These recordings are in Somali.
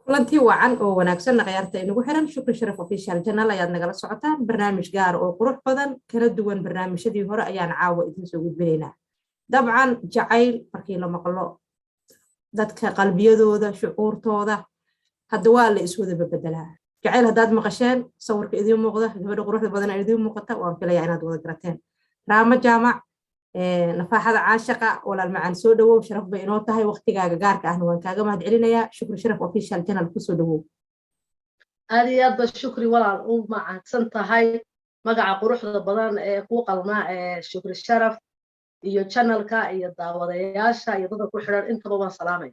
kulantii wacan oo wanaagsan ciyaarta inagu xiran shukri sharaf official channel ayaad nagala socotaan barnaamij gaar oo qurux badan kala duwan barnaamijyadii hore ayaan caawa idin soo gudbinaynaa dabcan jacayl markii la maqlo dadka qalbiyadooda shucuurtooda hadda waa la iswada bedelaa jacayl haddaad maqasheen sawirka idin muuqda gabadha quruxda badan ee idin muuqata waan filayaa inaad wada garateen raama jaamac nafaaxada caashaqa walaal macaan soo dhawow sharaf bay inoo tahay waqtigaaga gaarka ahna waan kaaga mahad celinayaa shukri sharaf official channel ku soo dhawow aad iyo aad ba shukri walaal u mahadsan tahay magaca quruxda badan ee ku qalma shukri sharaf iyo channelka iyo daawadayaasha iyo dadka ku xiran intaba waan salaamay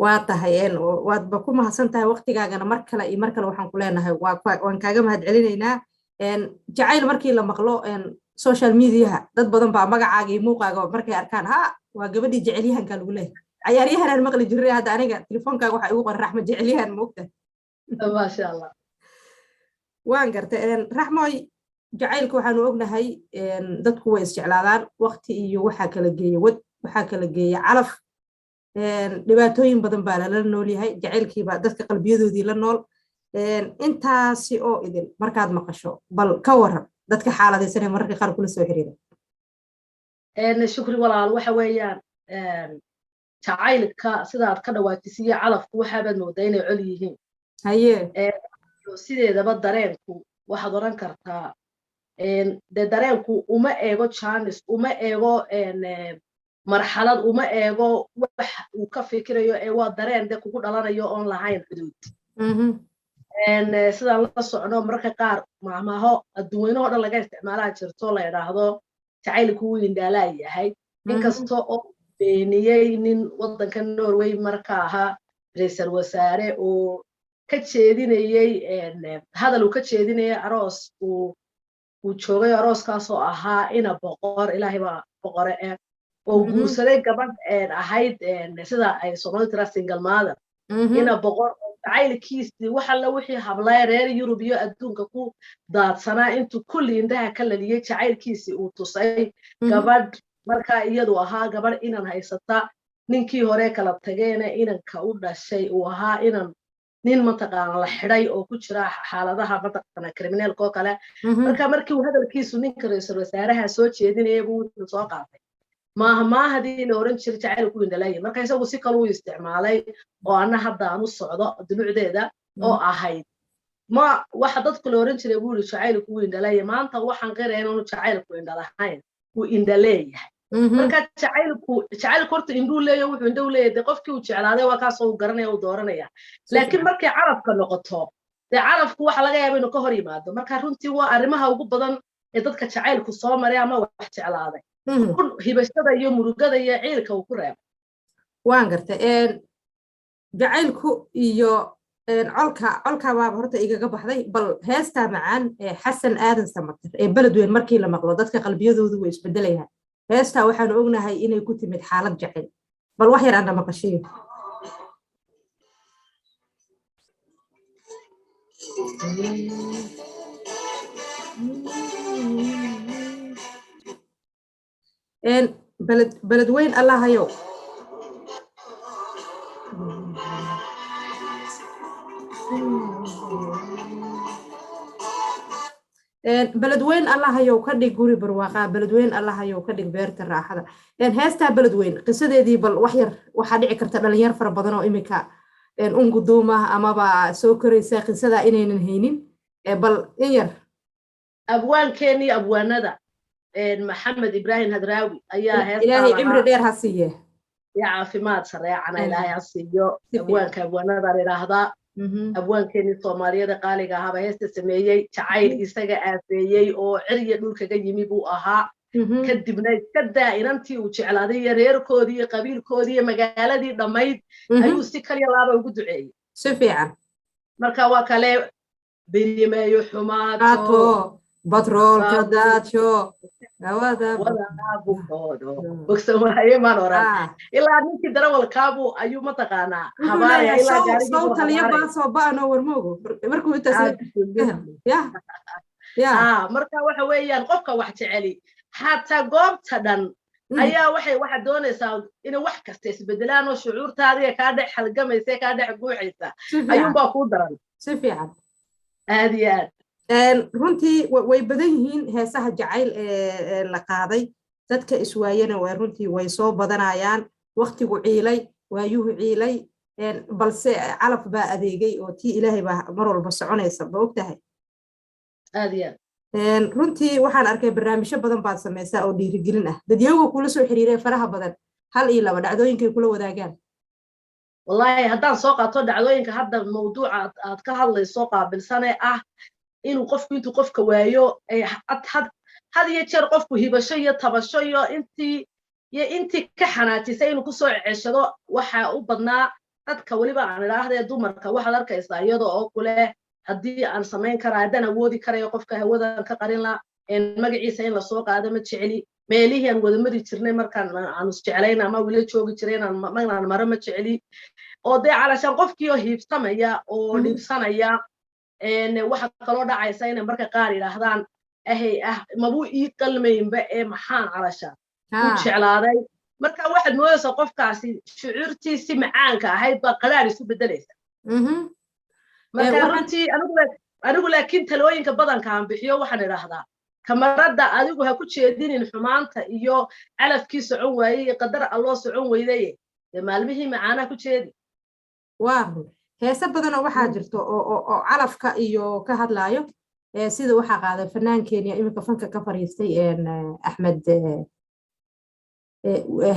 waa tahay waadba ku mahadsan tahay waqtigaagana mar kale waxaan ku leenahay waan kaaga mahad celinaynaa jacayl markii la maqlo social media dad badan baa magacaaga iyo muuqaaga markay arkaan waa gabadhii jecelyahanka lagu leeyahay ciyaaryahanaan maqli jiray hadda aniga telefoonkaaga waxa igu qoran raxma jecelyahan moogta maasha allah waan gartay raxmoy jacaylka waxaanu ognahay dadku way isjeclaadaan waqti iyo waxaa kala geeya wad waxaa kala geeya calaf dhibaatooyin badan baa lala nool yahay jacaylkiiba dadka qalbiyadoodii la nool intaasi oo idin markaad maqasho bal ka waran dadka xaaladaysanee mararka qaar kula soo xiriira shukri walaal waxa weeyaan jacaylka sidaad ka dhawaajisiye calafku waxaabaad moodaa inay col yihiin haye sideedaba dareenku waxaad oran kartaa dee dareenku uma eego janis uma eego marxalad uma eego wax uu ka fikirayo waa dareen de kugu dhalanayo oon lahayn xuduud sidaan la socno mararka qaar maahmaaho adduunweynaho dhan laga isticmaalaa jirto la idhaahdo jacaylku wuu indhaalaa yahay inkasta oo beeniyey nin waddanka norway marka ahaa ra-iisul wasaare oo ka jeedinayey hadal uu ka jeedinayay aroos uu joogay arooskaasoo ahaa ina boqor ilaahay baa boqore oo guursaday gabadh ahayd sida ay Soomaalidu tira single mother ina boqor jacaylkiisii wax alla wixii hablay reer Yurub iyo adduunka ku daadsanaa intuu kulli indhaha ka laliyay jacaylkiisii uu tusay gabadh marka iyadu ahaa gabadh inan haysata ninkii hore kala tageena inanka u dhashay uu ahaa inan nin mataqaan la xidhay oo ku jira xaaladaha mataqaan criminalka oo kale markii uu hadalkiisu ninka ra'iisul wasaaraha soo jeedinayay buu soo qaatay ma hadii la oran jiray jacaylku indhalay marka isagu si kale uu isticmaalay oo ana hadda aan u socdo dulucdeeda oo ahayd ma waxa dadku la oran jiray buu jacaylku indhalay maanta waxaan qeyreen inuu jacaylku indhalahayn uu indhaleeyahay marka jacaylku horta indhuu leeyahay wuxuu indhuu leeyahay qofkii uu jeclaaday waa kaas oo garanaya oo dooranaya laakiin markay carabka noqoto carabku waxa laga yaabaa inuu ka hor yimaado marka runtii waa arrimaha ugu badan ee dadka jacaylku soo maray ama wax jeclaaday hibashada iyo murugada iyo ciilka uu ku reebo waan gartay jacaylku iyo colka baa horta igaga baxday bal heesta macaan xasan aadan samatir beledweyn markii la maqlo dadka qalbiyadoodu way isbedelayaan heesta waxaan ognahay inay ku timid xaalad jacayl bal wax yar aan maqashiyo beledweyn allah hayow beledweyn allah hayow ka dhig guri barwaaqa beledweyn allah hayow ka dhig beerta raaxada heestaa beledweyn qisadeedii bal wax yar waxaa dhici karta dhalinyar fara badan oo imika unguduuma amaba soo koraysa qisada inaynan haynin bal in yar abwaankeenii abwaanada محمد إبراهيم هدراوي أيها إلهي عمر دير هسيه يا عافيمات سريعنا إلهي هسيه أبوانك أبوانا داري رهضاء أبوان كيني صوماليا قالي هذا هيست سميي تعايل إستجا آفيي أو عرية دول كجي ميبو أها كدبنا كدا إنتي وشعلادية رير كودية قبيل كودية مجالة دي ضميد أيو استكر يلا بوجود عي سفيعا مركا وكله بني ما يحماتو بترول كدات شو bukodo bogsan waaye maan oran ilaa ninkii darawalkaabu ayuu mataqaanaa habaaya ilaa gaarigiisu sawtal iyo baasoo ba'anoo warmoogo markuu intaas marka waxa weeyaan qofka wax jeceli xataa goobta dhan ayaa waxa doonaysaa inay wax kasta isbedelaan oo shucuurtaadiga kaa dhex halgamaysa kaa dhex guuxaysa ayuunbaa kuu daran si fiican aad iyo aad runtii way badan yihiin heesaha jacayl ee la qaaday dadka iswaayana waa runtii way soo badanayaan waqtigu ciilay waayuhu ciilay balse calaf baa adeegay oo tii ilaahay baa mar walba soconaysa ba ogtahay aad iyo aad runtii waxaan arkay barnaamijyo badan baad samaysaa oo dhiirigelin ah dadyagoo kula soo xiriiray faraha badan 1 iyo 2 dhacdooyinkay kula wadaagaan wallahi haddaan soo qaato dhacdooyinka hadda mawduuca aad ka hadlayso qaabilsane ah inuu qofku intuu qofka waayo had iyo jeer qofku hibasho iyo tabasho iyo intii ka xanaajisay inuu kusoo ceshado waxa u badnaa dadka weliba aan idhaahdee dumarka waxaad arkaysaa iyadoo oo kule haddii aan samayn karaa haddaan awoodi karayo qofka hawadan ka qarin la magaciisa in lasoo qaado ma jeceli meelihii aan wada mari jirnay markaan aan isjeclayn ama wila joogi jiray inaan maro ma jeceli oo dee calashaan qofkii oo hiibsamaya oo dhibsanaya waxa kaloo dhacaysa inay marka qaar yidhaahdaan mabuu ii qalmaynba maxaan calashaan u jeclaaday marka waxaad moodaysaa qofkaasi shucuurtiisi macaanka ahayd baa qadaar isu bedelaysa marka runtii anigu laakiin talooyinka badanka aan bixiyo waxaan idhaahdaa kamarada adigu ha ku jeedinin xumaanta iyo calafkii socon waayey iyo qadar alloo socon weydaye dee maalmihii macaanaha ku jeedi heese badanoo waxaa jirto oo calafka iyo ka hadlaayo sida waxaa qaaday fanaankeenya iminka fanka ka fariistay axmed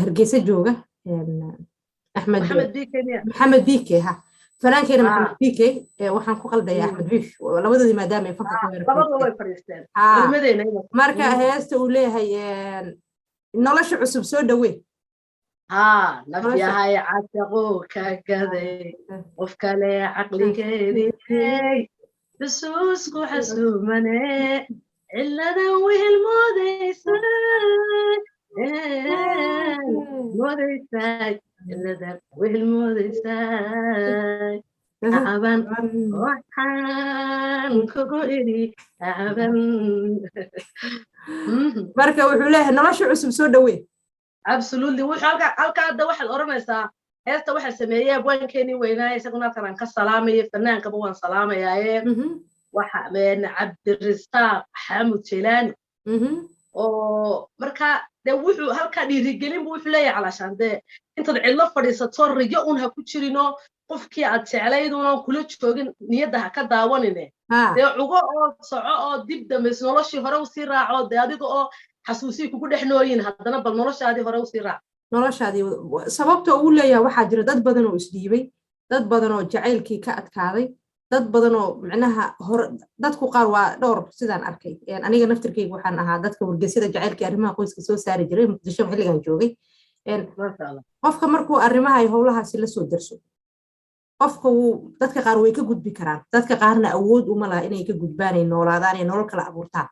hargeysa jooga maxamed bike ha fanaankeenna maxamed bike waxaan ku qaldayaa axmed biish labadoodii maadaama ay fanka marka heesta uu leeyahay nolosha cusub soo dhawee nafyahay casaqo ka gaday qof kale caqligeedii xusuusku xasuumane ciladan wehel moodaysaay ciladan wehel moodaysaay acaban waxaan kugu idhi acaban marka wuxuu leeyahay nolosha cusub soo dhawee absolutely halka hadda waxaad oranaysaa heesta waxa sameeyay abwaankeenii weynaaye isaguna halkan aan ka salaamayo fanaankaba waan salaamayaaye waxa cabdirisaaq xamud jelaani oo marka dee wuxuu halkaa dhiirigelin buu wuxuu leeyahay calashaan dee intaad cidlo fadhiisato riyo un ha ku jirino qofkii aad jeclaydunan kula joogin niyadda ha ka daawanine dee cugo oo soco oo dib dambays noloshii hore usii raaco dee adiga oo xasuusii kugu dhex nooyin haddana bal noloshaadii hore usii raac noloshaadii sababta uu leeyahay waxaa jira dad badan oo isdhiibay dad badan oo jacaylkii ka adkaaday dad badan oo micnaha hore dadku qaar waa dhowr sidaan arkay aniga naftirkayga waxaan ahaa dadka wargeysada jacaylkii arrimaha qoyska soo saari jiray muqdisho xilligan joogay qofka markuu arrimaha iyo howlahaasi la soo darso qofka dadka qaar way ka gudbi karaan dadka qaarna awood uma laha inay ka gudbaan ay noolaadaan ay nolol kala abuurtaan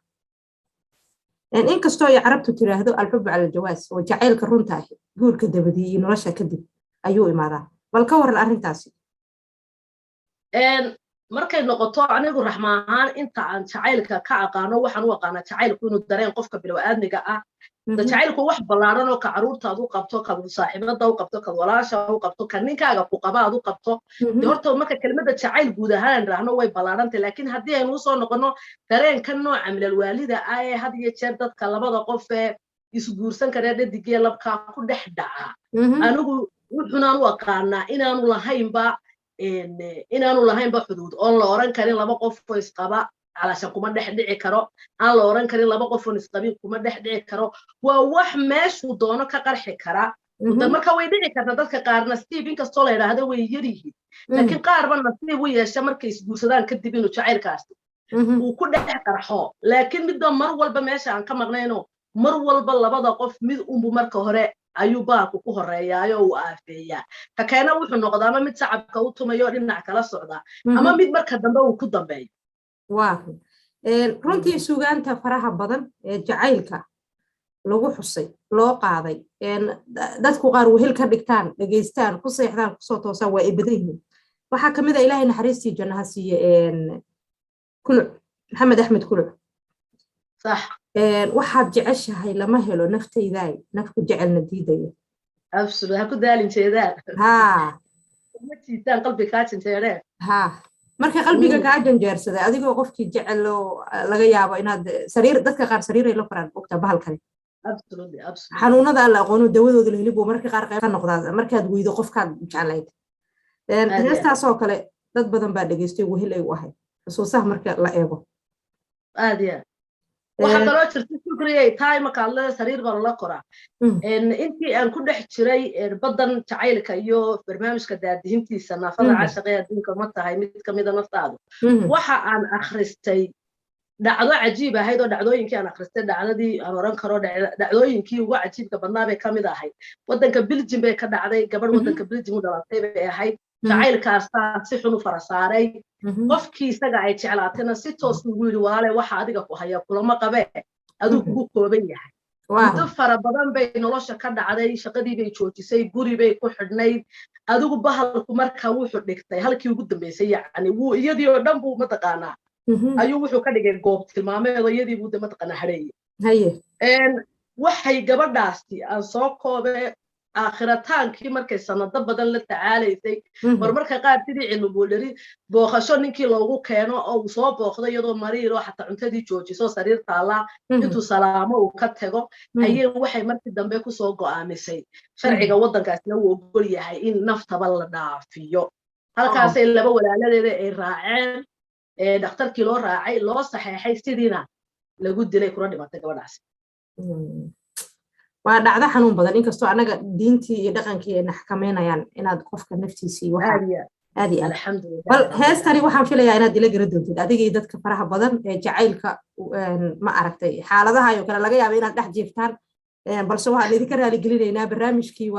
inkastoo ay carabtu tiraahdo alxubu cala aljawaas oo jacaylka runta ah guurka dabadii iyo nolosha kadib ayuu imaadaa bal ka waran arrintaasi markay noqoto anigu raxma ahaan inta aan jacaylka ka aqaano waxaan u aqaanaa jacaylku inuu dareen qofka bilow'aadmiga ah jacaylku wax ballaaran oo ka caruurtaad u qabto ka saaxiibada u qabto ka walaasha u qabto ka ninkaaga ku qabaad u qabto horta marka kelmadda jacayl guud ahaan raahno way ballaarantay laakiin haddii aynu usoo noqono dareenka nooca milal waalida ah ee had iyo jeer dadka labada qof ee isguursan karee dhadigee labkaa ku dhex dhaca anigu wuxunaan u aqaanaa inaanu lahaynba xuduud oon la oran karin laba qof oo isqaba calashan kuma dhex dhici karo aan la oran karin laba qof oo isqabin kuma dhex dhici karo waa wax meeshuu doono ka qarxi kara marka way dhici kartaa dadka qaar nasiib inkastoo la yidhaahdo way yar yihiin laakiin qaarba nasiib u yeesha markay isguursadaan kadib inuu jacaylkaasi uu ku dhex qarxo laakiin midba mar walba meesha aan ka maqnayno mar walba labada qof mid unbu marka hore ayuu baalku ku horeeyaayo uu aafeeyaa ka keena wuxuu noqdaa ama mid shacabka u tumayo dhinac kala socda ama mid marka dambe uu ku dambeeyo runtii sugaanta faraha badan ee jacaylka lagu xusay loo qaaday dadku qaar wehel ka dhigtaan dhageystaan ku seexdaan kusoo toosaan waa ay badan yihiin waxaa ka mid ah ilaahay naxariistii jannaha siiye kuluc maxamed axmed kuluc صح waxaad jeceshahay lama helo naftaydaay nafku jecelna diidaya absolutely ha ku daalin jeedaan ها ma jiitaan qalbi kaa janjeereen ها markay qalbiga kaa janjeersaday adigoo qofkii jecel oo laga yaabo inaad sariir dadka qaar sariiray la faraan ogta bahal kale absolutely absolutely xanuunada la aqoon dawadooda la helibo markii qaar qayb ka noqdaa markaad weydo qofkaad jecelayd heestaas oo kale dad badan baa dhageystay wehel ay u ahay xusuusaha marka la eego aad ya waxa kaloo jirta fikriyay time ka la sariir baa la qoraa intii aan ku dhex jiray badan jacaylka iyo barnaamijka daadihintiisa naafada caashaqeeya adduunka ma tahay mid ka mid ah naftaadu waxa aan akhristay dhacdo cajiib ahayd oo dhacdooyinkii aan akhristay dhacdadii aan oran karo dhacdooyinkii ugu cajiibka badnaa bay ka mid ahayd wadanka Belgium bay ka dhacday gabadh wadanka Belgium u dhalatay bay ahayd jacaylkaas si xun u farasaaray qofkii isaga ay jeclaatayna si toos ugu yiri walaal waxa adiga ku haya kulama qabe aduu kugu kooban yahay muddo fara badan bay nolosha ka dhacday shaqadii bay joojisay guri bay ku xidhnayd adigu bahalku markaa wuxuu dhigtay halkii ugu dambeysay yacni wuu iyadii oo dhan buu ma taqaanaa ayuu wuxuu ka dhigay goob tilmaameed iyadii buu ma taqaanaa hareeyay haye waxay gabadhaasti aan soo koobay aakhirtaankii markay sanado badan la tacaalaysay marmarka qaar sidii cilmi boodari booqasho ninkii loogu keeno oo uu soo booqdo iyadoo mariir oo xataa cuntadii joojiso sariir taala intuu salaamo uu ka tago ayay waxay markii dambe ku soo go'aamisay sharciga wadankaasna uu ogol yahay in naftaba la dhaafiyo halkaas ay laba walaaladeeda ay raaceen dhakhtarkii loo raacay loo saxeexay sidiina lagu dilay kuna dhimatay gabadhaas waa dhacdo xanuun badan inkastoo anaga diintii iyo dhaqankii ay naxkameynayaan inaad qofka naftiisii waxa aadi alxamdulillah bal heestani waxaan filayaa inaad ila gara doontid adigii dadka faraha badan ee jacaylka ma aragtay xaaladaha iyo kale laga yaabo inaad dhex jiiftaan balse waxaan idinka raali gelinaynaa barnaamijkii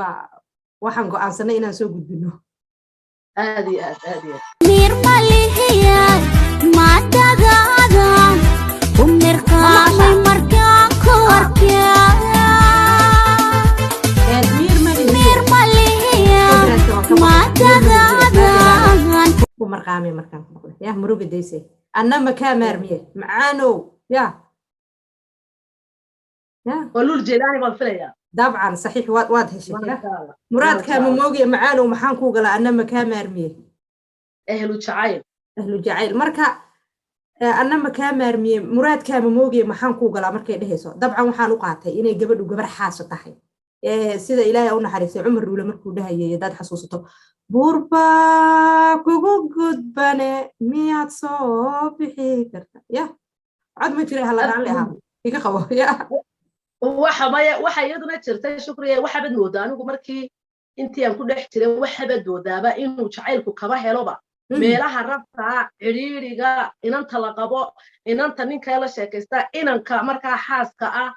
waxaan go'aansanay inaan soo gudbino aadi mir malihiya ma tagaada umirqaamay markaa ku arkaa ومرقامي مركان يا مروق ديسي أنا مكان مرمية معانو يا قولوا الجيلاني بالفليا طبعا صحيح واضح شيء مراد كان موجي معانو محانكو قال أنا مكان مرمية أهل جعيل مركا أنا مكان مرمية مراد كان موجي محانكو قال مركا دهيسو طبعا وحانو قاطي إني قبل حاسة تحي sida ilaahay u naxariistay Umar Ruule markuu dhahayay dad xasuusato burba kugu gudbane miyaad soo bixi kartaa ya cad ma jiray hal aan leeyahay iga qabo ya waxa iyaduna jirtay shukriye waxa bad moodaa anigu markii intii aan ku dhex jiray waxa bad moodaaba inuu jacaylku kaba heloba meelaha rabta ciriiriga inanta la qabo inanta ninka la sheekaysta inanka markaa xaaska ah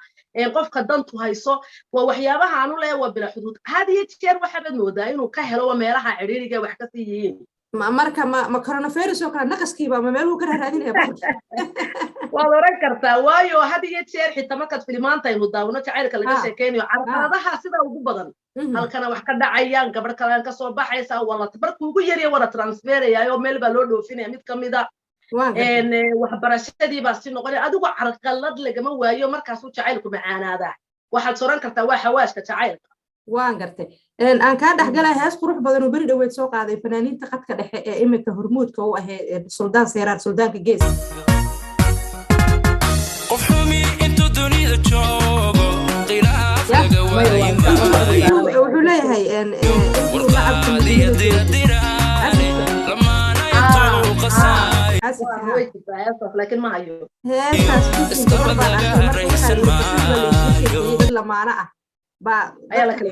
qofka dantu hayso waa waxyaabaha aanu leeyahay waa bila xuduud hadiye jeer waxa bad moodaa inuu ka helo meelaha ciriiriga wax ka siiyeen marka ma coronavirus oo kale naqaskiiba ma meeluhu ka raadinaya waa oran kartaa waayo hadiye jeer xitaa markaad filmaanta inuu daawano jacaylka laga sheekeynayo carqaladaha sida ugu badan halkana wax ka dhacayaan gabadh kale ka soo baxaysa wala tabarku ugu yar wala transferayaayo meel baa loo dhoofinaya mid kamida waxbarashadii baa si noqonay adigu carqalad lagama waayo markaas uu jacaylku macaanaada waxaad soran kartaa waa xawaashka jacaylka waan gartay aan ka dhaxgalay hees qurux badan oo bari dhaweyd soo qaaday fanaaniinta qadka dhexe ee imika hormuudka u ahayd Suldaan Seeraar Suldaanka Gees qof xumi intuu dunida joogo qilaaf laga waayin wuxuu leeyahay intuu lacabka لكن ما هيو لمانا با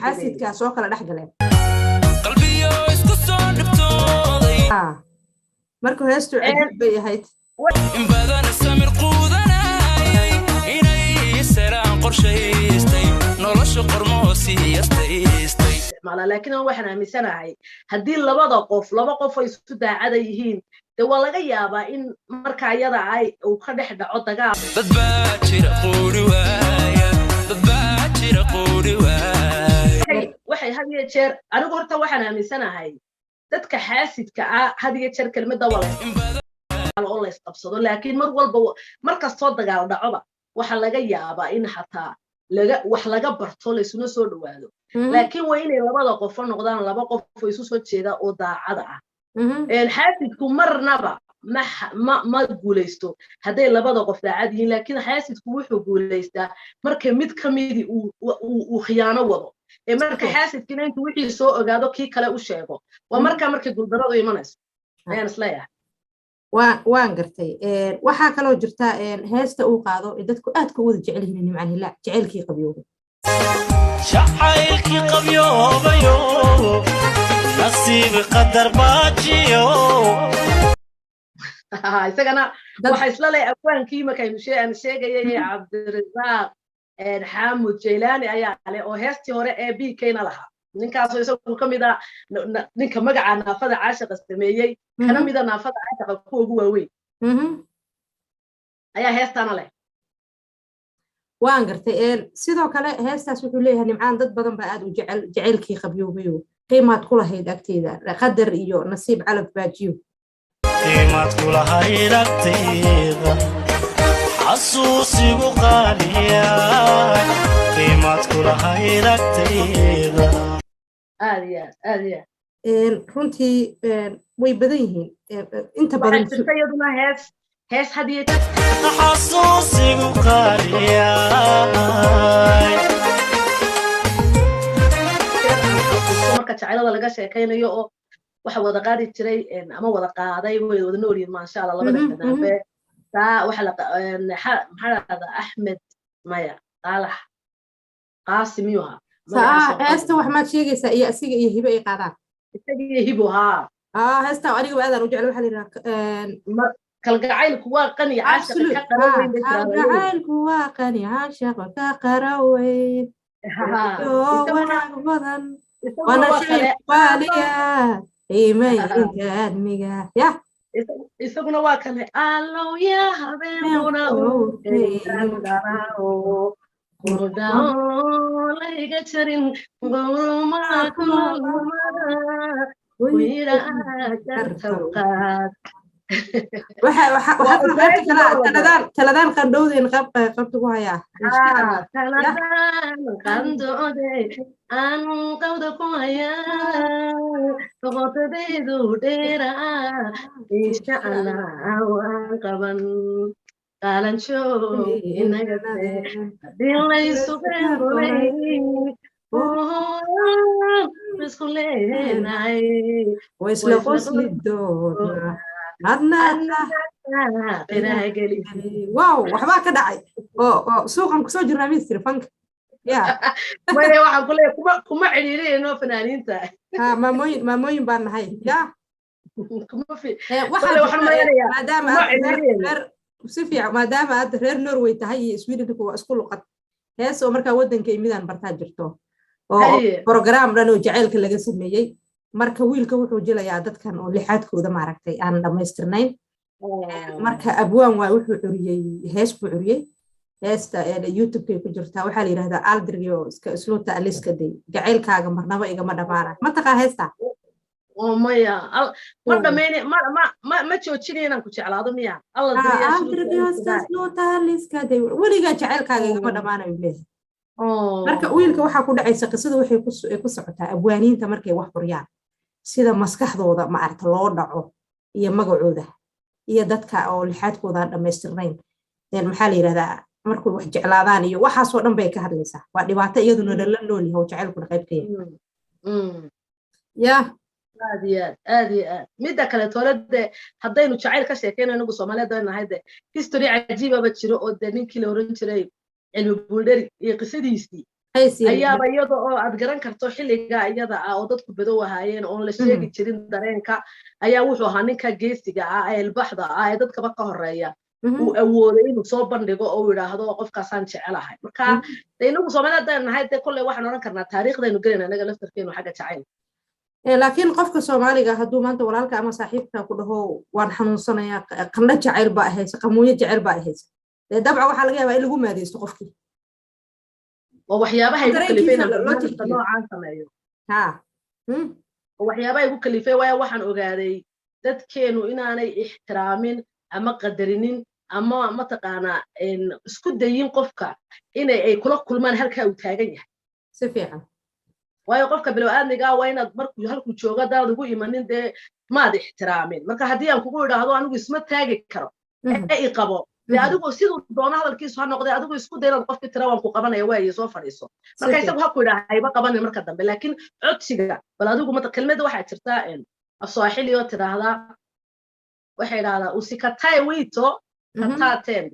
حاسدك سو kala dhaxgaleen qalbiyo isku soo dhibtooday markuu heestu cid bay ahayd in badan samir quudanay inay saraan qorshaystay nolosha qormoosiyastay laakiin waxaan aaminsanahay haddii laba qof ay isku daacada yihiin waa laga yaabaa in marka ayada ay uu ka dhex dhaco dagaal dad baa jira quuri waaya dad baa mira quuri waay waxay had iyo jeer anigu horta waxaan aaminsanahay dadka xaasidka ah had iyo jeer kelmadda wala oo la isqabsado laakiin mar walba mar kastoo dagaal dhacoba waxa laga yaabaa in xataa wax laga barto la isuna soo dhawaado laakiin waa inay labada qof noqdaan laba qof oo isu soo jeeda oo daacada ah xaasidku marnaba ma guulaysto hadday labada qof daacad yihiin laakiin xaasidku wuxuu guulaystaa marka mid ka midi uu khiyaano wado marka xaasidkina intuu wixii soo ogaado kii kale u sheego waa markay guuldaradu imanayso ayaan isleeyahay waan gartay waxaa kaloo jirta heesta uu qaado dadku aad ka wada jecel yihiin nimcan hilaac jacaylkii qabyoobay jacaylkii qabyoobayo nasiib qadar baajiyo isagana waxa isla leh afwaankii markaynu sheegayay cabdirasaaq xaamud jaylaani ayaa leh oo heestii hore ee BK-na lahaa ninkaasoo isagu ka mid ah ninka magaca naafada caashiqa sameeyey kana mid ah naafada caashiqa kuwa ugu waaweyn ayaa heestaana leh waan gartay sidoo kale heestaas wuxuu leeyahay nimcaan dad badan baa aad u jacaylkii qabyoobayo qiimaad ku lahayd agteeda qadar iyo nasiib calaf baajiyo qiimaad ku lahayd agteeda xasuusigu qaaliya qiimaad ku lahayd agteeda aad runtii way badan yihiin inta badan iyaduna hees hadiye xasuusigu qaaliya marka jacaylada laga sheekaynayo oo waxa wada qaadi jiray ama wada qaaday way wada nool yihiin maasha Allah labada fanaanbe taa waxa la maxaa Ahmed Maya Qalax Qaasim yuha heesta wax ma sheegaysaa iyo asiga iyo hibo ay qaadaan isaga iyo hibo heesta aniga aadaan u jecel waxa la yiraahdaa kalgacaylku waa qani caashiq ka qaraweyn kalgacaylku waa qani caashiq ka qaraweyn wanaag badan wana shay qaaliya qiimaynta aadmiga isaguna waa kale allow ya habeenuna layga jarin taladaan qandhowdeen qabta ku hayaa taladaan qandhowde aan qawda ku hayaa qoqotadaydu dheera insha Allah waan qaban qaalanjo inagate dilaysu beeroley isku leenay waisla qosli doona wow waxbaa ka dhacay oo suuqan kusoo jirnaa mister fanka maya waxaan ku leeyahay kuma ciriiriyayno fanaaniinta maamooyin baan nahay si fiican maadaama aad reer Norway tahay iyo Sweden waa isku luqad hees oo markaa waddanka imidaan bartaa jirto oo program dhan oo jacaylka laga sameeyey marka wiilka wuxuu jilayaa dadkan oo lixaadkooda maaragtay aan dhamaystirnayn marka abwaan waa wuxuu curiyey hees buu curiyey heesta YouTube-ka ku jirtaa waxaa la yiraahdaa aldriyo iska isluuta aliska day jacaylkaaga marnaba igama dhamaana ma taqaa heesta oo maya ma dhameeyay ma joojinay inaan ku jeclaado miya aldriyo iska isluuta aliska day weliga jacaylkaaga igama dhamaana leeyahay marka wiilka waxaa ku dhacaysa qisada waxay ku socotaa abwaaniinta markay wax qoriyaan sida maskaxdooda ma aragta loo dhaco iyo magacooda iyo dadka oo lixaadkooda dhamaystirnayn maxaa la yiraahdaa markuu wax jeclaadaan iyo waxaas oo dhan bay ka hadlaysaa waa dhibaato iyaduna la nool yahay jacaylkuna qayb ka yahay aad midda kale toolade haddaynu jacayl ka sheekayno inagu Soomaaliyeed ay nahay history cajiib ah jiro oo ninkii la oran jiray cilmi buldari iyo qisadiisii ayaaba iyada oo aad garan karto xilliga iyada ah oo dadku badow ahaayeen oo la sheegi jirin dareenka ayaa wuxuu ahaa ninka geesiga ah ee ilbaxda ah ee dadkaba ka horeeya uu awooday inuu soo bandhigo oo yiraahdo qofkaasaan jecelahay marka inagu Soomaaliyeed ay nahay kullee waxaan oran karnaa taariikhdaynu galayna anaga laftarkeenu xagga jacayl laakiin qofka Soomaaliga hadduu maanta walaalka ama saaxiibka ku dhaho waan xanuunsanayaa qandho jacayl baa haysa qamuuyo jacayl baa haysa dabca waxa laga yaabaa in lagu maadeysto qofkii ووحيابها يقول dareenkiisa كلفين loo برنامج tixgeliyo. نوع عن سمايو ها ووحيابها يقول كلفين ويا وحن أجاري dadkeenu inaanay ixtiraamin ama qadarinin ama mataqaana isku dayin qofka inay ay kula kulmaan halka uu taagan yahay si fiican waayo qofka bilowaadniga waa inaad markuu halku joogo daad ugu imanin dee maad ixtiraamin marka haddii aan kugu idhaahdo anigu isma taagi karo ee i qabo dee adigu siduu doono hadalkiisu ha noqday adigu isku day inaad qofki tira waan ku qabanaya waaye soo fadhiiso marka isagu ha ku idhaha hayba qabanin marka dambe laakiin codsiga bal adigu kelmadda waxaa jirtaa afsooxili oo tidhaahdaa waxay idhaahdaa usikatae wito kataateen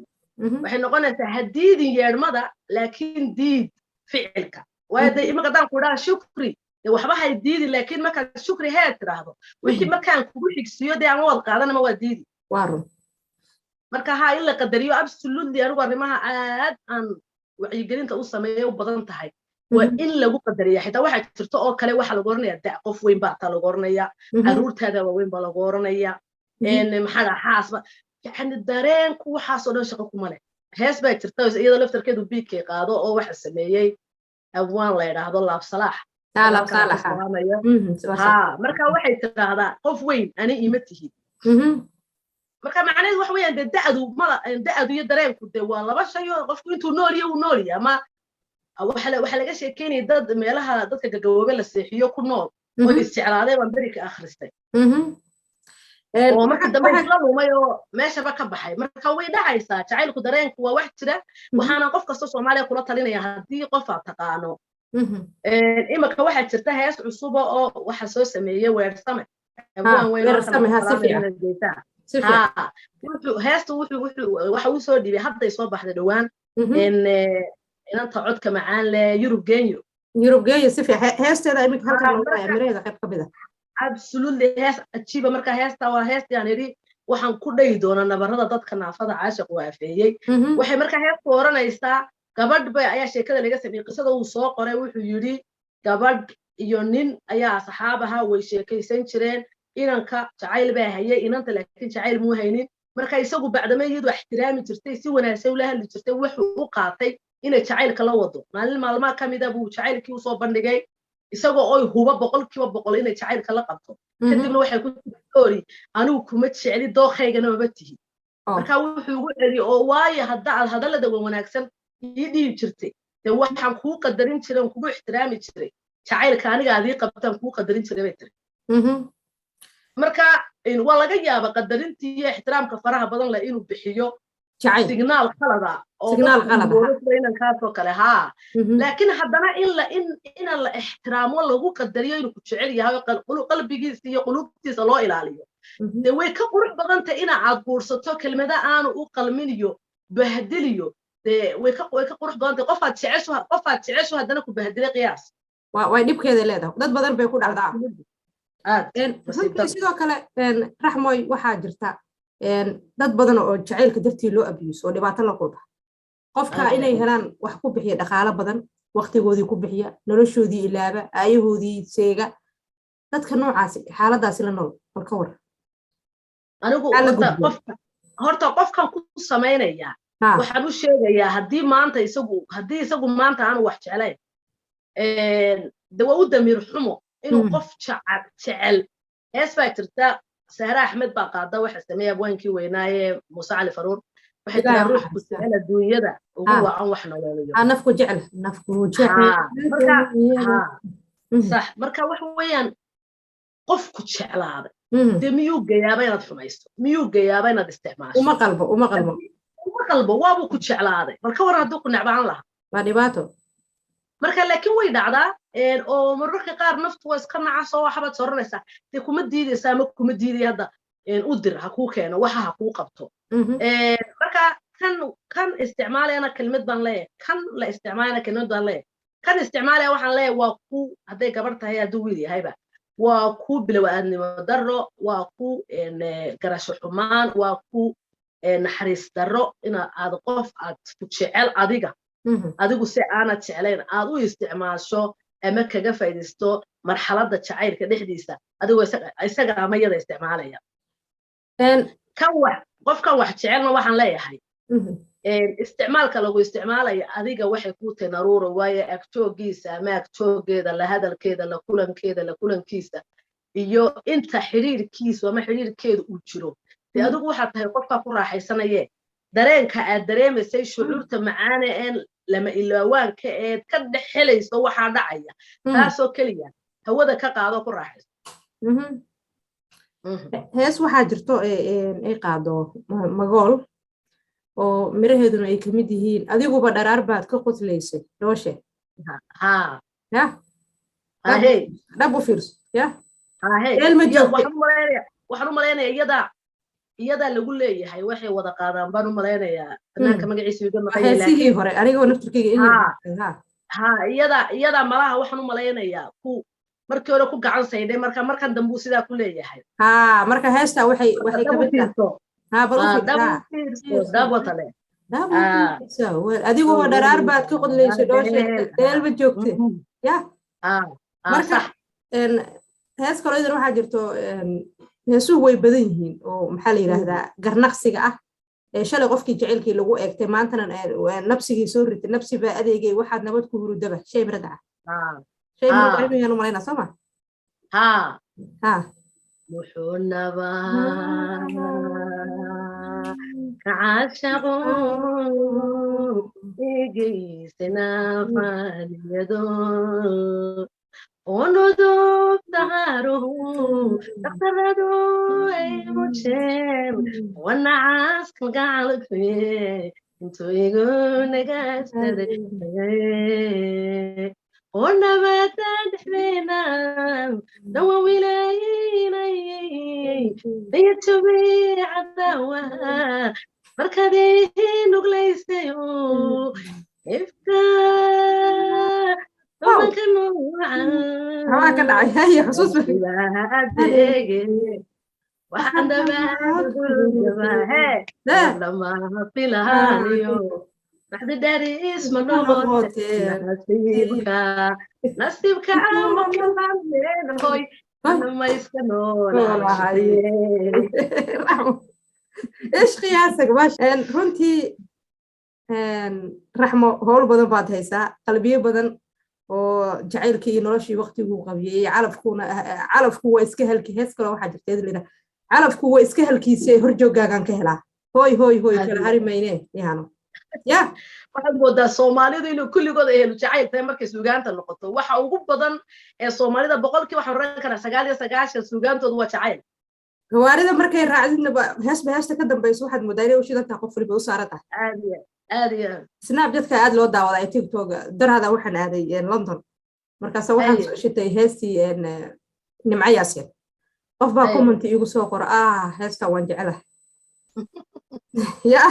waxay noqonaysaa hadiidin yeedhmada laakiin diid ficilka waayo dee imaka haddaan ku idhaha shukri dee waxba hay diidi laakiin markaad shukri heed tidhaahdo wixii markaan kugu xigsiiyo dee ama waad qaadanama waa diidi marka haa in la qadariyo absolutely anigu arrimaha aad aan wacyigelinta u sameeya u badan tahay waa in lagu qadariya xitaa waxaa jirta oo kale waxaa lagu oranayaa da qof weyn baa taa lagu oranayaa caruurtaada waaweyn baa lagu oranayaa maxaa dhaha xaasba yani dareenku waxaasoo dhan shaqo kuma leh hees baa jirta iyadoo laftarkeedu biidkay qaado oo waxa sameeyey abwaan la yidhaahdo laabsalaax marka waxay tidhaahdaa qof weyn ani ima tihid marka macnaheedu waxa weeyaan dee da'du iyo dareenku dee waa laba shay oo qofku intuu noolya uu noolya ama waxaa laga sheekeynaya dad meelaha dadka gagawoobe la seexiyo ku nool oo isjeclaaday baan beri ka akhristay oo marka dambe isla lumay oo meeshaba ka baxay marka way dhacaysaa jacaylku dareenku waa wax jira waxaana qof kasta Soomaaliya kula talinaya haddii qof aad taqaano imaka waxaa jirta hees cusub oo waxa soo sameeyay weersame heestu waxa uu soo dhibay hadday soo baxday dhawaan inanta codka macaan leh Yurub Genyo si fiican heesteeda imika halkan loo yahay mireeda qayb ka mid ah absolutely hees ajiiba marka heesta waa heesta aan yiri waxaan ku dhayi doonaa nabarada dadka naafada caashiq waafeeyay waxay marka heestu oranaysaa gabadh bay ayaa sheekada laga sameeyay qisada uu soo qoray wuxuu yiri gabadh iyo nin ayaa saxaabaha way sheekaysan jireen inanka jacayl baa hayay inanta laakiin jacayl muu haynin marka isagu bacdama iyadu ixtiraami jirtay si wanaagsan ula hadli jirtay wuxuu u qaatay inay jacaylka la wado maalmaha kamid ah buu jacaylkii u soo bandhigay isagoo oo huba 100% inay jacaylka la qabto kadibna waxay ku story anigu kuma jecli dooqaygana ma tihi marka wuxuu ugu celi oo waayo hadda aad hadalada wanaagsan ii dhiib jirtay de waxaan ku qadarin jiray oo kugu ixtiraami jiray jacaylka aniga aad ii qabtaan ku qadarin jiray bay tiri marka waa laga yaabaa qadarintii iyo ixtiraamka faraha badan la inuu bixiyo signal qalada oo inankaasoo kale haa laakiin haddana in la ixtiraamo lagu qadariyo inuu ku jecel yahay qalbigiisa iyo qulubtiisa loo ilaaliyo dee way ka qurux badanta ina aad guursato kelmada aanu u qalminiyo bahdiliyo dee way ka qurux badanta qofaad jecesho haddana ku bahdilay qiyaas way dhibkeeda leedahay dad badan bay ku dhacdaa sidoo kale raxmoy waxaa jirta dad badan oo jacaylka dartii loo abiyuuso oo dhibaato la kulma qofka inay helaan wax ku bixiya dhaqaale badan waqtigoodii ku bixiya noloshoodii ilaaba aayahoodii seega dadka noocaasi xaaladaasi la nool marka war anigu horta qofkan ku sameynaya waxaan u sheegayaa haddii isagu maanta aanu wax jeclayn de waa u damiir xumo inuu qof jecel hees baa jirta سهرة أحمد باقادة واحد سميها بوينكي ويناي موسى علي فاروق واحد روح كسهل الدنيا ده وهو عن وحنا ولا نفكو جعل صح مركا وحويان قف كتشعل هذا ده ميو جيابين الحمايستو ميو جيابين الاستعمال وما قلبه وابو كتشعل هذا مركا ورا دوق نعبان لها بعد باتو marka laakiin way dhacdaa oo mararka qaar naftu way iska nacayso waxba soranaysa de kuma diidaysa ama kuma diiday hadda u dir ha ku keeno waxa ha ku qabto marka kan isticmaalayna kelmad baan leeyahay kan la isticmaalayna kelmad baan leeyahay kan isticmaalaya waxaan leeyahay waa ku haday gabar tahay haduu wiil yahayba waa ku bilowaaadnimo daro waa ku garasho xumaan waa ku naxariis daro ina aad qof aad ku jecel adigu si aanad jeclayn aad u isticmaasho ama kaga faa'iideysto marxaladda jacaylka dhexdiisa adigu isaga ama yada isticmaalaya qofkan wax jecelna waxaan leeyahay isticmaalka lagu isticmaalaya adiga waxay ku tanaruura waayo agtoogiisa ama agtoogeeda la hadalkeeda la kulankiisa iyo inta xiriirkiisu ama xiriirkeedu uu jiro si adigu waxaad tahay qofka ku raaxaysanaye dareenka aad dareemaysay shucuurta macaane ee lama ilaawaanka ee ka dhaxelayso waxa dhacaya taasoo kaliya hawada ka qaado ku raaxayso hees waxaa jirto ay qaado magool oo miraheeduna ay kamid yihiin adiguba dharaar baad ka qotlaysay dooshe ya dhab u fiirso ya waxaan u malaynayaa iyadaa lagu leeyahay waxay wada qaadaan baan u malaynayaa anaanka magaciisa iga maqayheesihii hore anigoo naftirkayga iyadaa malaha waxaan u malaynayaa ku markii hore ku gacan saydhay markan dambuu sidaa ku leeyahay marka heestaa waxay kamid adiguba dharaar baad ka qodlayso dhooshe deelba joogte ya marka hees kaloo idan waxaa jirto heesuhu way badan yihiin oo maxaa la yidhaahdaa garnaqsiga ah shalay qofkii jacaylkii lagu eegtay maantana nabsigii soo ritay nabsi baa adeegay waxaad nabad ku hurudaba shay miradaca shay miradaca malaynaa soo ma wuxuu nabaa kacashaqo egeysana faaniyado ونذوب دهره تقترده أي مجيب والنعاس كالقعلق فيه انتو يقول نقاستد ونبات دحرينا دوا ولاينا ليتبي عداوة مركبي نغليسيو افتاح هوا كان عياي خصوص وحنا ما لما في الهاليو بعد داري اسمه نوت نسيبك عمك العمين هوي لما يسكنون ايش قياسك باش runtii raxmo howl badan baad haysaa qalbiyo badan oo jacaylkii iyo noloshii waqtiguu qabiyey calafku waa iska halkii hees kaloo waxaa jirteed lida calafku waa iska halkiisii horjooggaagaan ka helaa hooy kala hari maynee yahano ya waxaad moodaa soomaalidu inuu kulligood ay helo jacayl tahay markay suugaanta noqoto waxa ugu badan ee soomaalida boqolkii waxaan oran karaa 99 suugaantoodu waa jacayl gawaarida markay raacdidnaba heesta ka dambayso waxaad moodaa inay u shidantaa qof waliba u saaran tahay snapchat-ka aad loo daawaday tiktok darada waxaan aaday London markaas waxaan soo shitay heestii nimca yaasiin qof baa comment igu soo qor heesta waan jecelahay ya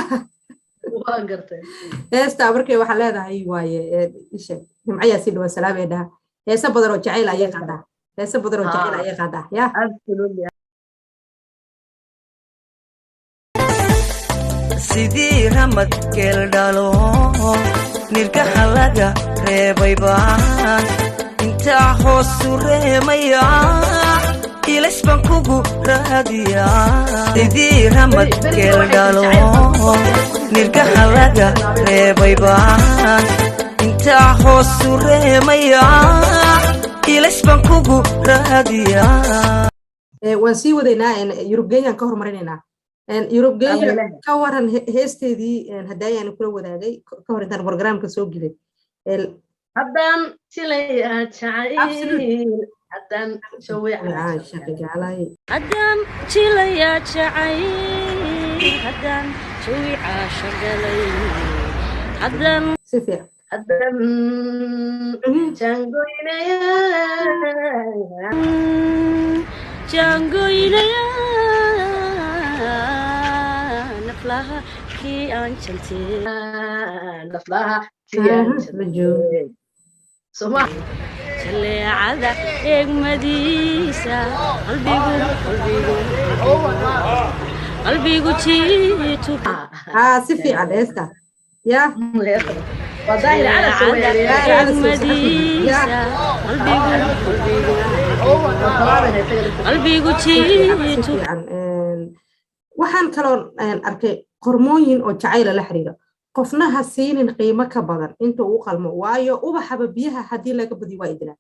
waan gartay heesta markay waxa leedahay waaye isha nimca yaasiin waa salaameeda heesa badan oo jecel ayay qaadaa ya absolutely sidii ramad geeldhalo nirgaha laga reebayba intaa hoosu reemaya ilays baan kugu raadiyaa sidii ramad geeldhalo nirgaha laga reebayba intaa hoosu reemaya ilays baan kugu raadiyaa waan sii wadaynaa Yurubgeeyaan ka hormarinaynaa Yurubgeeya ka waran heesteedii hadayaan kula wadaagay ka hor intaan barnaamijka soo gilay haddaan jilaya jacayl haddaan jilaya jacayl haddaan jawi caasha galay haddaan si fiican haddaan jangoynaya naflaha kii aan jantay jaleecada eegmadiisa qalbigu jiitu si fiican heesta ya qalbigu jiitu waxaan kaloo arkay qormooyin oo jacayl la xiriira qofna ha siinin qiimo ka badan inta uu qalmo waayo ubaxaba biyaha haddii laga badiyo waa idinaa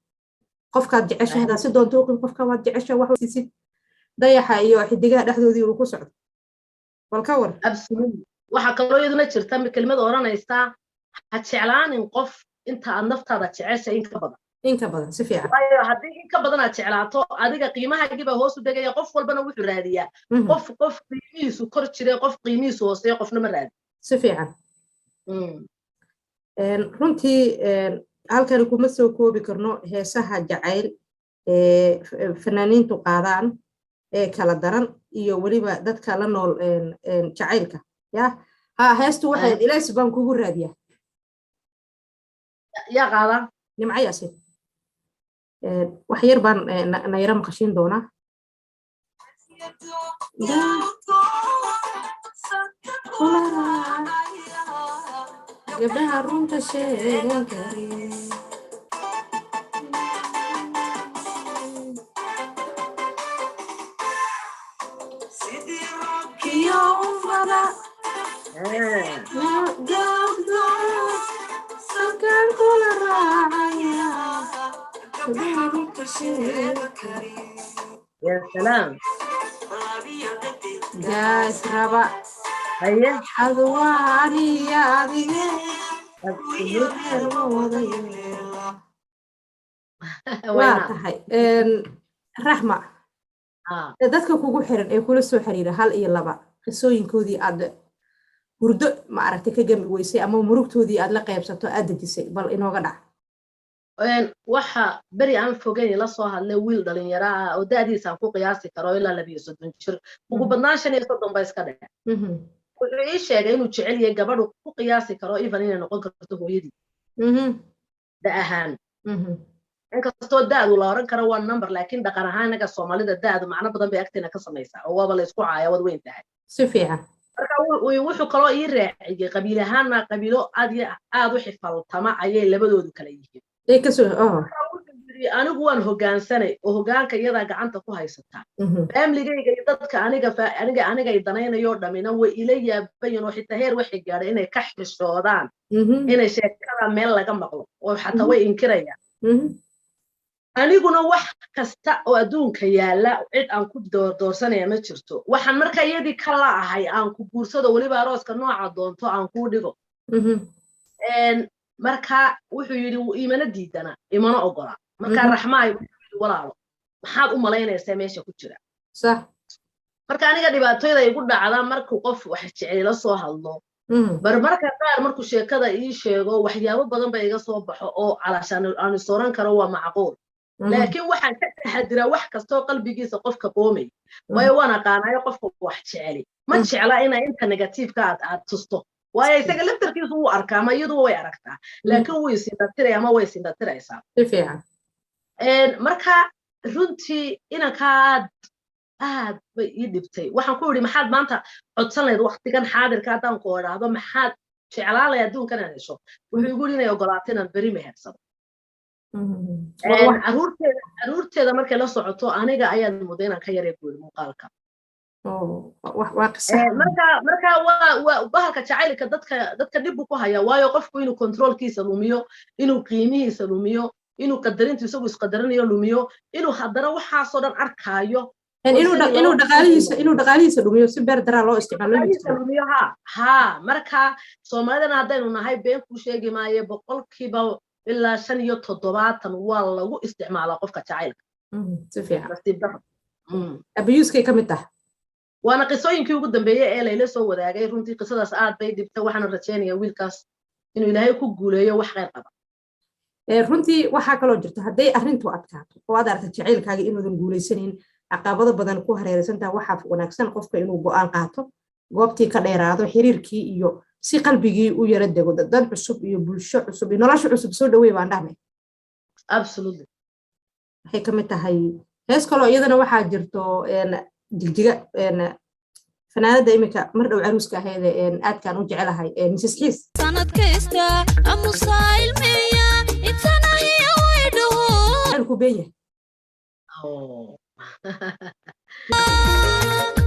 qofkaad jecesha hadaa si doonto uqin qofka waad jecesha wax siisid dayaxa iyo xidigaha dhexdoodii uu ku socdo bal ka war absolutely waxa kaloo iyaduna jirta kelmad oranaysa ha jeclaanin qof inta aad naftaada jeceshay in ka badan si fiican waayo haddii in ka badan aad jeclaato adiga qiimahaagiiba hoos u degaya qof walbana wuxuu raadiyaa qof qiimihiisu kor jiray qof qiimihiisu hooseeya qofna ma raadi si fiican runtii halkani kuma soo koobi karno heesaha jacayl fanaaniintu qaadaan kala daran iyo weliba dadka la nool jacaylka ya heestu waxay ilays baan kugu raadiyaa yaa qaada nimca yaasin wax yar baan nayra maqashiin doonaa gabdhaha runta sheegan kari يا سلام جاس ربا هيا حضواني يا ذي رحمة dadka kugu xiran ee kula soo xiriira hal iyo laba qisooyinkoodii aad hurdo ma aragtay ka gami weysay ama murugtoodii aad la qaybsato aad dejisay bal inooga dhac waxa bari aan fogeyn la soo hadlay wiil dhalinyaro ah oo daadiisa aan ku qiyaasi karo ilaa 12 jir ugu badnaan 35 bay iska dhacay wuxuu ii sheegay inuu jecel yahay gabadhu ku qiyaasi karo even inay noqon karto hooyadii da ahaan inkastoo daadu la oran karo waa number laakiin dhaqan ahaan inaga Soomaalida daadu macna badan bay agteena ka samaysaa oo waaba la isku caaya wad weyn tahay si fiican marka wuxuu kaloo ii raaciyay qabiil ahaan ma qabiilo aad u xifaltama ayay labadoodu kala yihiin ee ka soo anigu waan hogaansanay oo hogaanka iyada gacanta ku haysataa familygayga iyo dadka aniga ay danaynayo dhamina way ila yaabayeen oo xitaa heer waxay gaadhay inay ka xishoodaan inay sheekada meel laga maqlo oo xataa way inkirayaan aniguna wax kasta oo adduunka yaala cid aan ku doorsanaya ma jirto waxaan marka iyadii ka laahay aan ku guursado waliba arooska nooca doonto aan ku dhigo marka wuxuu yiri iimana diidana imana ogola marka raxmaay walaalo maxaad u malaynaysaa meesha ku jira sax marka aniga dhibaatooyada igu dhacda markuu qof wax jecel soo hadlo marka qaar markuu sheekada ii sheego waxyaabo badan bay iga soo baxo oo calashan aan sooran karo waa macquul laakiin waxaan ka taxadiraa wax kasto qalbigiisa qofka qoomay way wana qaanayo qofka wax jecel ma jecla inay inta negative-ka aad tusto waayo isaga laftarkiisu uu arkaa ma iyadu way aragtaa laakiin way sindatirey ama way sindatiraysaa si fiican marka runtii inanka aad bay ii dhibtay waxaan ku yiri maxaad maanta codsan lahayd waqtigan xaadirka hadaan ku wadaado maxaad jeclaan lahayd adduunkan aan hesho wuxuu igu inay ogolaato inaan beri mehersado caruurteeda markay la socoto aniga ayaan muday inaan ka yaree guuri muuqaalka marka waa bahalka jacaylka dadka dhib ku haya waayo qofku inuu controlkiisa lumiyo inuu qiimihiisa lumiyo inuu qadarintu isagu isqadarinayo lumiyo inuu haddana waxaasoo dhan arkaayo inuu dhaqaalihiisa lumiyo si beer daraa loo isticmaalo marka Soomaalidana haddaynu nahay been ku sheegi maayo 100% ilaa 75 waa lagu isticmaalaa qofka jacaylka si fiican abuse ka mid tahay وانا قصooyinkii ugu dambeeyay ee layla soo wadaagay runtii qisadaas aad bay dibta waxaan rajaynayaa wiilkaas inuu Ilaahay ku guuleeyo wax khayr qaba runtii waxa kale jirta haday arintu adkaato oo aad aragto jacaylkaaga inuu guuleysanin caqabado badan ku hareeraysantaa waxa wanaagsan qofka inuu go'aan qaato goobtii ka dheeraado xiriirkii iyo si qalbigii u yara dego dad cusub iyo bulsho cusub iyo nolosha cusub soo dhaweey baan dhahnay absolutely waxay ka mid tahay hees kale iyadana waxa jirto jigjiga fanaanada imika mar dhow caruuska ahayd aad kaan u jecelahay Mrs. Xiis sanadkaysta amusail meeya intana iyo weydho ku beeya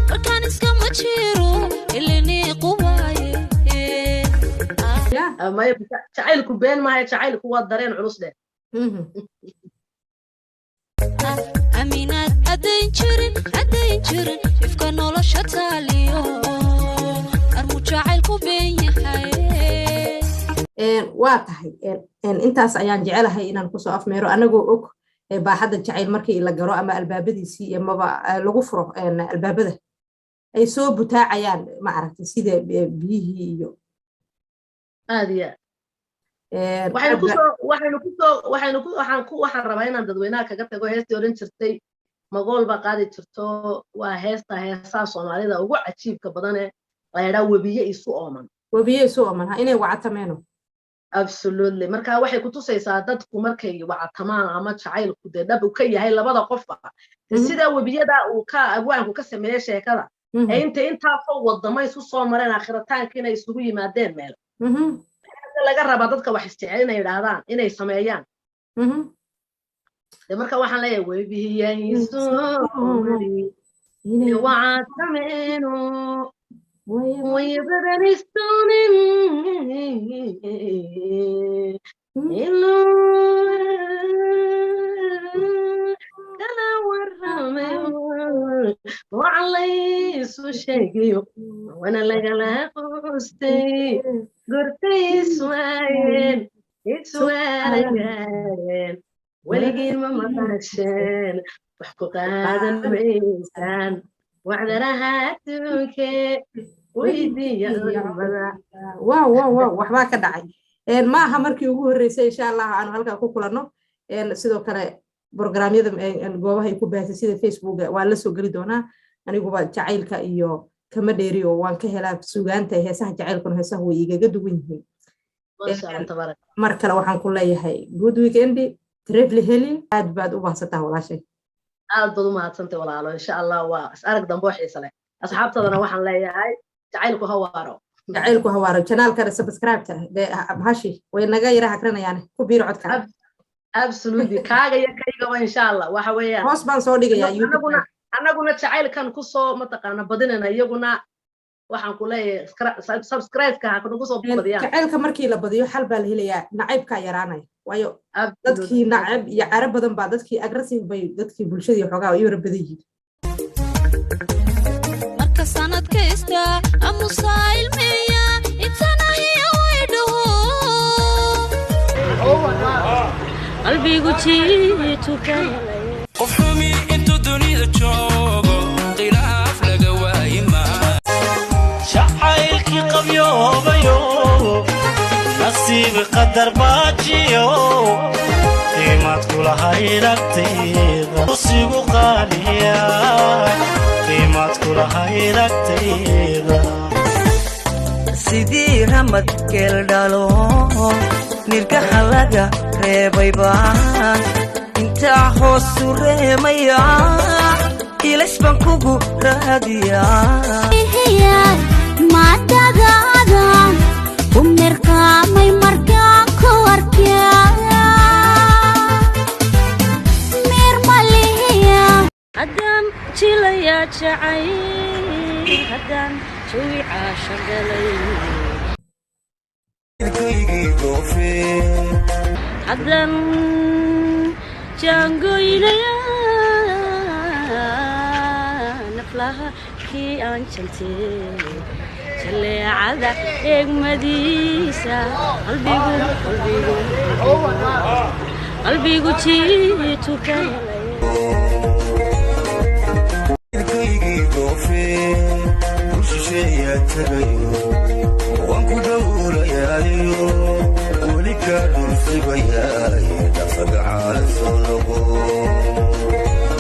markaan iska ma jiro ilini qubaye ما جعيلك بين ما هي جعيلك هو الدرين علوس ده aaminaad haddayn jirin ifka nolosha taaliyo armu jacaylku been yahay waa tahay intaas ayaan jecelahay inaan kusoo afmeero anagoo og baaxadda jacayl markii la garo ama albaabadiisii amaba lagu furo albaabada ay soo butaacayaan ma aragtay sida biyihii iyo aadiya waxaan rabaa inaan dadweynaha kaga tago heestii oran jirtay magool baa qaadi jirto waa heesaa soomaalida ugu cajiibka badane la yidhaa webiye isu ooman inay wacatameeno absolutely marka waxay ku tusaysaa dadku markay wacatamaan ama jacaylku dee dhab u ka yahay labada qofba sida webiyada uu ka abwaanku ka sameeyay sheekada intaasoo wadamo isu soo mareen aakhiritaanka inay isugu yimaadeen meel laga rabaa dadka wax isjecel inay yidhaahdaan inay sameeyaan de marka waxaan leeyahay webiyayso wacatameeno ويبرستون إلو كلا ورمي وعلي سوشيكيو وانا لقلا قوستي قرتي سواين إتسوارقين ولقين ممتاشين وحقوق هذا الميسان وعذرها توكي waxbaa ka dhacay maaha markii ugu horreysay insha allah aanu halkaa ku kulanno sidoo kale programyada goobaha ay ku baahsay sida Facebook waa la soo geli doonaa aniguba jacaylka iyo kama dheeri oo waan ka helaa suugaanta heesaha jacaylkuna heesaha way igaga duwan yihiin mar kale waxaan ku leeyahay good weekend travel heli aad baad u baahsataa walaashay aad baad u mahadsantahay walaalo insha allah waa arag dambe oo xiiso leh asxaabtadana waxaan leeyahay jacaylku hawaaro channelka subscribe hashi way naga yara hakranayaan ku biir codka absolutely kaaga iyo kaygaba insha allah waxa weeyaan hoos baan soo dhigayaa YouTube anaguna jacaylkan ku soo mataqaana badinana iyaguna waxaan ku leeyahay subscribe-ka ha ku soo badiyaan jacaylka markii la badiyo xal baa la helayaa nacaybka yaraanaya waayo dadkii nacab iyo carab badan baa dadkii aggressive bay dadkii bulshadii xogaa ay yara badan yihiin sanad kasta amusailmeya intana hiya waydhaho qalbigu jiitukan qof xumi intuu dunida joogo khilaaf laga waayi maa jacaylkii qabyoobayo nasiibi qadar baajiyo qiimaad kulahayd agtayda usigu qaaliya sidii ramad geeldhalo nirgaxa laga reebay baan intaa hoosu reemaya ilays baan kugu raadiyaa maadagaadan u mirqaamay markaan ku arkaa mirmalihiya haddaan jilayaa jacayl haddaan jawi caasha galay haddaan jaangoynayaa naflaha kii aan jantee jaleecada eegmadiisa qalbigu jiitu ka waan ku dhowrayayo weli ka dhulsibayaay dhafan